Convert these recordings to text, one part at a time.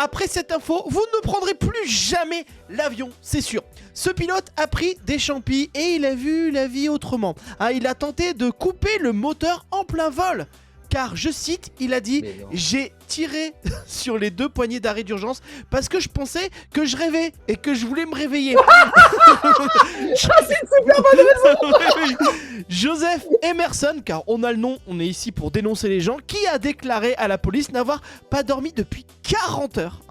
après cette info, vous ne prendrez plus jamais l'avion, c'est sûr. Ce pilote a pris des champis et il a vu la vie autrement. Il a tenté de couper le moteur en plein vol. Car, je cite, il a dit « J'ai tiré sur les 2 poignées d'arrêt d'urgence parce que je pensais que je rêvais et que je voulais me réveiller. » Joseph Emerson, car on a le nom, on est ici pour dénoncer les gens, qui a déclaré à la police n'avoir pas dormi depuis 40 heures,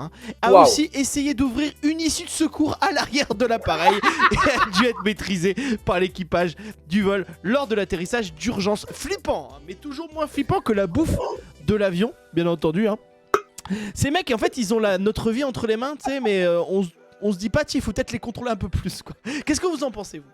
a aussi essayé d'ouvrir une issue de secours à l'arrière de l'appareil et a dû être maîtrisé par l'équipage du vol lors de l'atterrissage d'urgence. Flippant, mais toujours moins flippant que la bouffe de l'avion, bien entendu. Ces mecs, en fait, ils ont notre vie entre les mains, tu sais, mais on se dit pas, il faut peut-être les contrôler un peu plus, quoi. Qu'est-ce que vous en pensez, vous?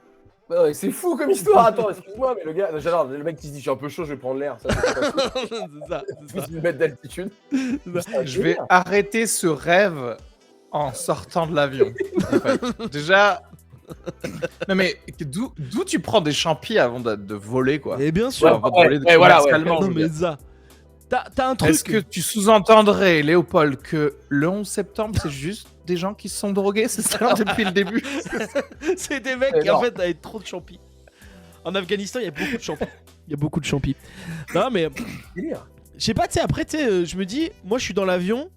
Bah ouais, c'est fou comme histoire, attends, excuse-moi, mais le gars, j'adore, le mec qui se dit je suis un peu chaud, je vais prendre l'air, ça C'est ça. plus d'une mètre d'altitude. Je vais arrêter ce rêve en sortant de l'avion. En fait. Déjà, non mais d'où tu prends des champis avant de voler quoi? Et bien sûr. Avant de voler commercialement, Non je veux mais dire. ça. T'as un truc. Est-ce que tu sous-entendrais, Léopold, que le 11 septembre, c'est juste des gens qui se sont drogués, c'est ça, depuis le début? C'est des mecs qui en fait avaient trop de champis. En Afghanistan, il y a beaucoup de champis. Non mais je sais pas, tu sais, après, tu sais, je me dis, moi je suis dans l'avion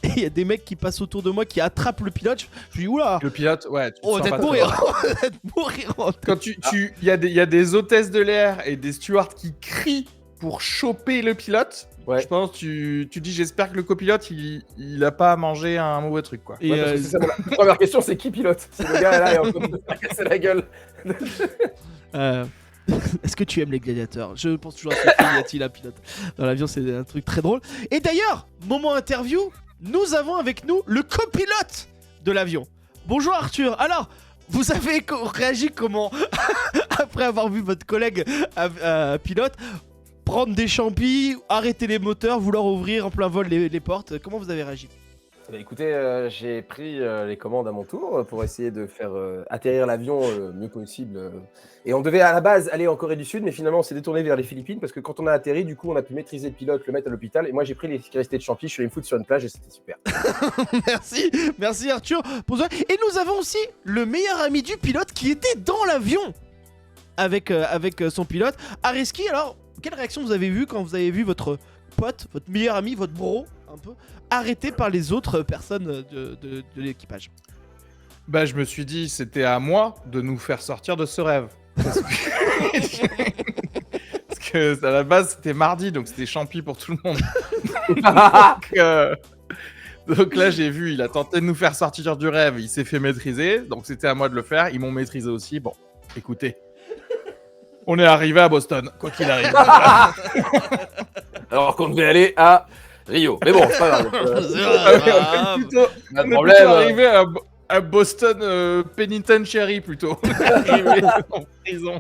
et il y a des mecs qui passent autour de moi qui attrapent le pilote. Je dis oula. Le pilote, ouais. Tu te Oh, sens d'être pas mourir. très D'être mourir. Quand il y a des hôtesses de l'air et des stewards qui crient pour choper le pilote. Ouais. Je pense tu dis j'espère que le copilote il a pas mangé un mauvais truc quoi. Et Ouais, parce que c'est ça, la première question, c'est qui pilote? C'est le gars là, il est en train de se faire casser la gueule. Est-ce que tu aimes les gladiateurs? Je pense toujours à Sophie Yati, la pilote. Dans l'avion, c'est un truc très drôle. Et d'ailleurs, moment interview, nous avons avec nous le copilote de l'avion. Bonjour Arthur. Alors, vous avez réagi comment après avoir vu votre collègue pilote prendre des champis, arrêter les moteurs, vouloir ouvrir en plein vol les portes? Comment vous avez réagi? Bah, écoutez, j'ai pris les commandes à mon tour pour essayer de faire atterrir l'avion le mieux possible. Et on devait à la base aller en Corée du Sud, mais finalement on s'est détourné vers les Philippines parce que quand on a atterri, du coup on a pu maîtriser le pilote, le mettre à l'hôpital. Et moi j'ai pris les qui restaient de champis, je suis allé me foutre sur une plage et c'était super. Merci Arthur. Et nous avons aussi le meilleur ami du pilote qui était dans l'avion avec son pilote, Areski. Alors, quelle réaction vous avez vue quand vous avez vu votre pote, votre meilleur ami, votre bro, un peu, arrêté par les autres personnes de l'équipage? Bah je me suis dit c'était à moi de nous faire sortir de ce rêve. Parce que à la base c'était mardi donc c'était champi pour tout le monde. Donc là j'ai vu, il a tenté de nous faire sortir du rêve, il s'est fait maîtriser, donc c'était à moi de le faire, ils m'ont maîtrisé aussi. Bon, écoutez, on est arrivé à Boston, quoi qu'il arrive. Alors qu'on devait aller à Rio. Mais bon, c'est pas grave. On est plutôt arrivé à Boston Penitentiary plutôt. Arrivé en prison.